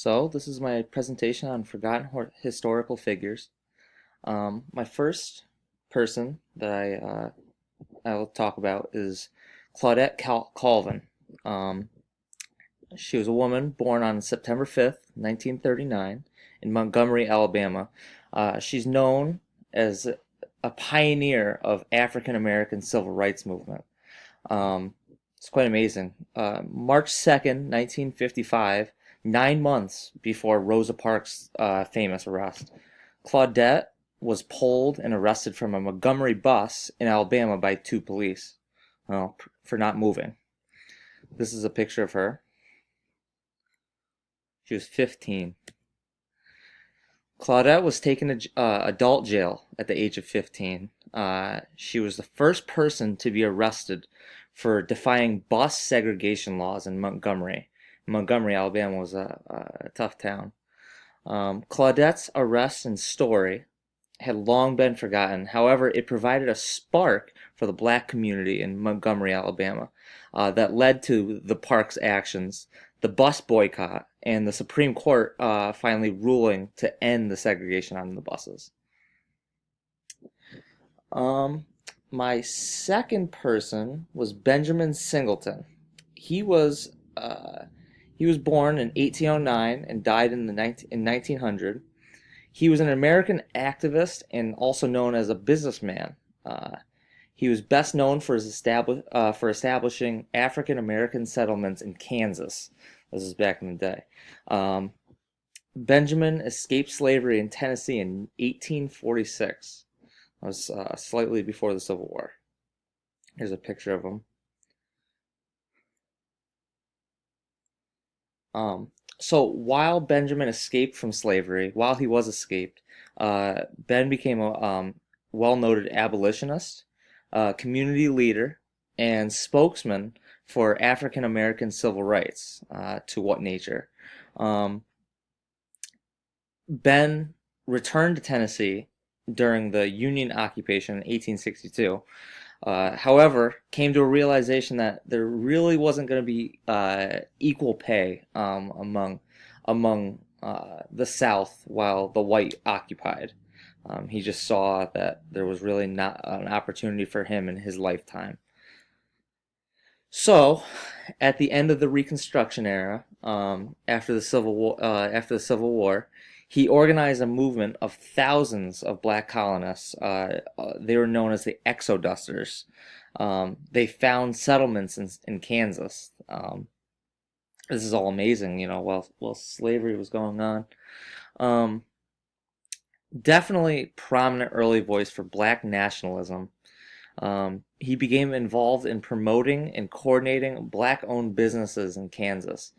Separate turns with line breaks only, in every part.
So this is my presentation on forgotten historical figures. My first person that I will talk about is Claudette Colvin. Um, she was a woman born on September 5th, 1939, in Montgomery, Alabama. She's known as a pioneer of African American civil rights movement. Um, it's quite amazing. March 2nd, 1955, 9 months before Rosa Parks' famous arrest, Claudette was pulled and arrested from a Montgomery bus in Alabama by two police, well, for not moving. This is a picture of her. She was 15. Claudette was taken to adult jail at the age of 15. She was the first person to be arrested for defying bus segregation laws in Montgomery. Montgomery, Alabama was a tough town. Claudette's arrest and story had long been forgotten. However, it provided a spark for the black community in Montgomery, Alabama, that led to the park's actions, the bus boycott, and the Supreme Court finally ruling to end the segregation on the buses. Um, my second person was Benjamin Singleton. He was uh, he was born in 1809 and died in 1900. He was an American activist and also known as a businessman. Uh, he was best known for for establishing African American settlements in Kansas. This is back in the day. Um, Benjamin escaped slavery in Tennessee in 1846. That was slightly before the Civil War. Here's a picture of him. Um, so while Benjamin escaped from slavery, while he was escaped, Ben became a well-noted abolitionist, community leader, and spokesman for African American civil rights. To what nature? Um, Ben returned to Tennessee during the Union occupation in 1862. However, came to a realization that there really wasn't going to be equal pay among the South while the white occupied. He just saw that there was really not an opportunity for him in his lifetime. So, at the end of the Reconstruction era, after the Civil War, he organized a movement of thousands of black colonists. They were known as the Exodusters. They found settlements in Kansas. This is all amazing, while slavery was going on. Um, Definitely prominent early voice for black nationalism. He became involved in promoting and coordinating black-owned businesses in Kansas.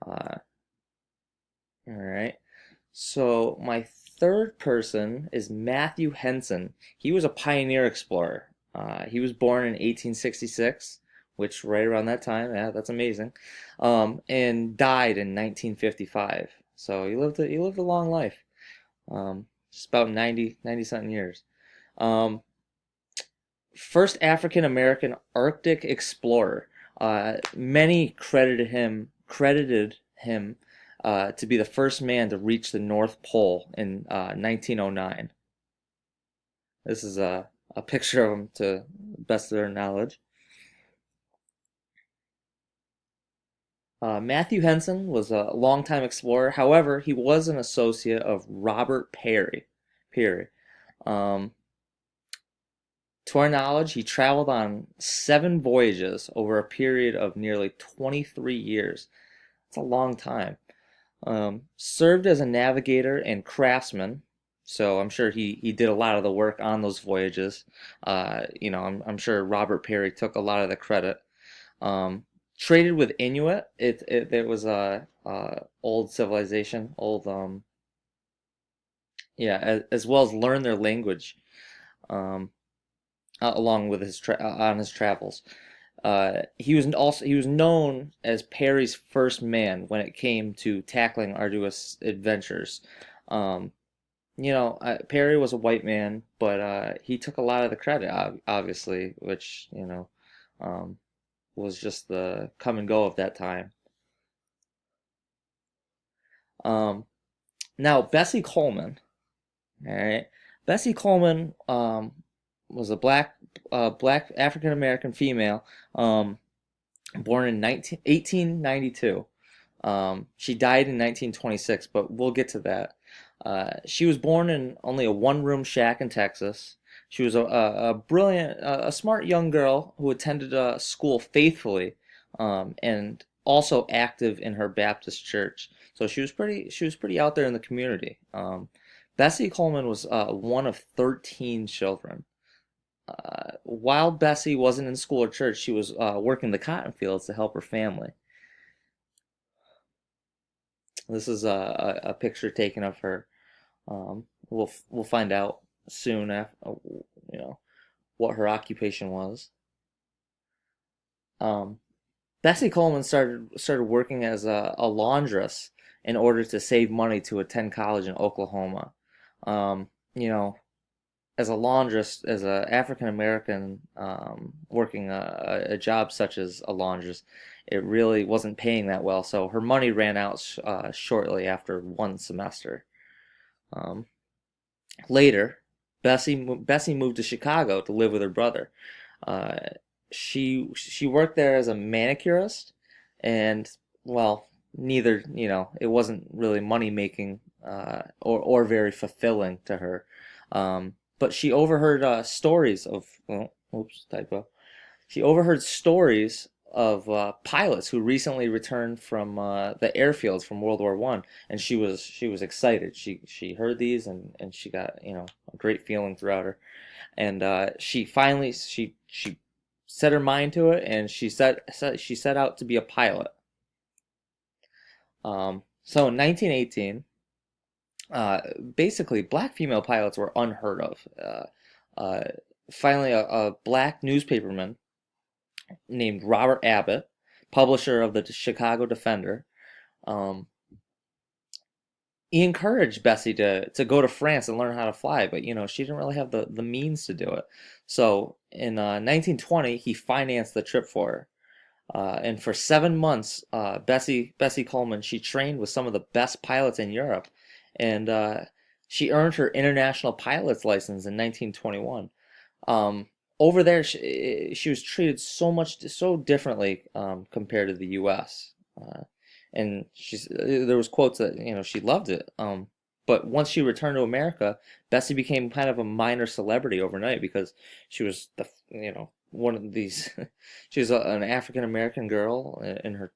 Uh, all right. So my third person is Matthew Henson. He was a pioneer explorer. He was born in 1866, which right around that time, yeah, that's amazing, and died in 1955. So he lived a long life, just about 90 something years. Um, First African American Arctic explorer. Many credited him to be the first man to reach the North Pole in 1909. This is a picture of him to the best of their knowledge. Matthew Henson was a longtime explorer. However, he was an associate of Robert Peary. Peary. Um, To our knowledge, he traveled on 7 voyages over a period of nearly 23 years. That's a long time. Served as a navigator and craftsman, so I'm sure he did a lot of the work on those voyages. I'm sure Robert Peary took a lot of the credit. Um, Traded with Inuit. It was a old civilization, old yeah, as well as learn their language. Um, Along with on his travels. He was known as Perry's first man when it came to tackling arduous adventures. Um, Perry was a white man, but he took a lot of the credit, obviously, which um, was just the come and go of that time. Um, Now Bessie Coleman, all right, Bessie Coleman was a black African American female, um, born in 1892. She died in 1926, but we'll get to that. She was born in only a one-room shack in Texas. She was a brilliant, a smart young girl who attended school faithfully, and also active in her Baptist church. So she was pretty out there in the community. Bessie Coleman was one of 13 children. While Bessie wasn't in school or church, she was working the cotton fields to help her family. This is a picture taken of her. We'll find out soon after, you know, what her occupation was. Um, Bessie Coleman started working as a laundress in order to save money to attend college in Oklahoma. You know, as a laundress, as a African American working a job such as a laundress, it really wasn't paying that well. So her money ran out shortly after one semester. Um, Later, Bessie moved to Chicago to live with her brother. Uh, she worked there as a manicurist, and well, neither it wasn't really money making or very fulfilling to her. But she overheard stories of oops, typo. She overheard stories of pilots who recently returned from the airfields from World War One, and she was excited. She heard these, and she got a great feeling throughout her, and she finally she set her mind to it, and she set out to be a pilot. So in 1918, basically black female pilots were unheard of. Uh, Finally, a black newspaperman named Robert Abbott, publisher of the Chicago Defender. Um, he encouraged Bessie to go to France and learn how to fly, but she didn't really have the means to do it. So in 1920, he financed the trip for her. And for 7 months, Bessie Coleman, she trained with some of the best pilots in Europe, and she earned her international pilot's license in 1921. Um, Over there, she was treated so differently compared to the U.S. And there was quotes that she loved it. But once she returned to America, Bessie became kind of a minor celebrity overnight because she was one of these. She was an African American girl in her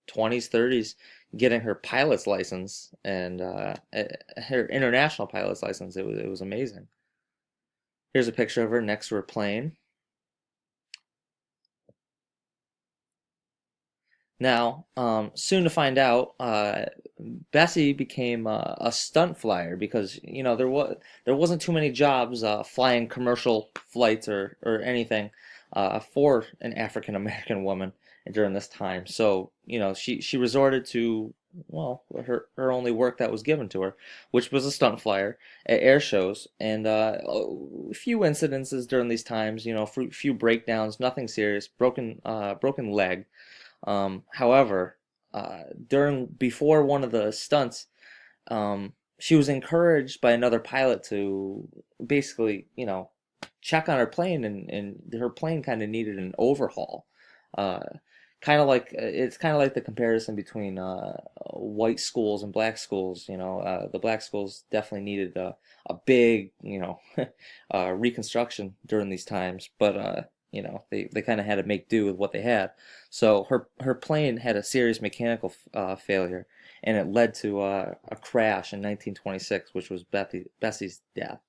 20s, 30s, getting her pilot's license and her international pilot's license. It was amazing. Here's a picture of her next to her plane. Now, soon to find out, Bessie became a stunt flyer because there wasn't too many jobs flying commercial flights or anything for an African American woman during this time. So she resorted to her only work that was given to her, which was a stunt flyer at air shows, and a few incidences during these times. Few breakdowns, nothing serious, broken leg. However, during before one of the stunts, she was encouraged by another pilot to basically, check on her plane, and her plane kind of needed an overhaul. Uh, it's kind of like the comparison between white schools and black schools. The black schools definitely needed a big, reconstruction during these times, but they kind of had to make do with what they had. So her plane had a serious mechanical failure, and it led to a crash in 1926, which was Bessie's death.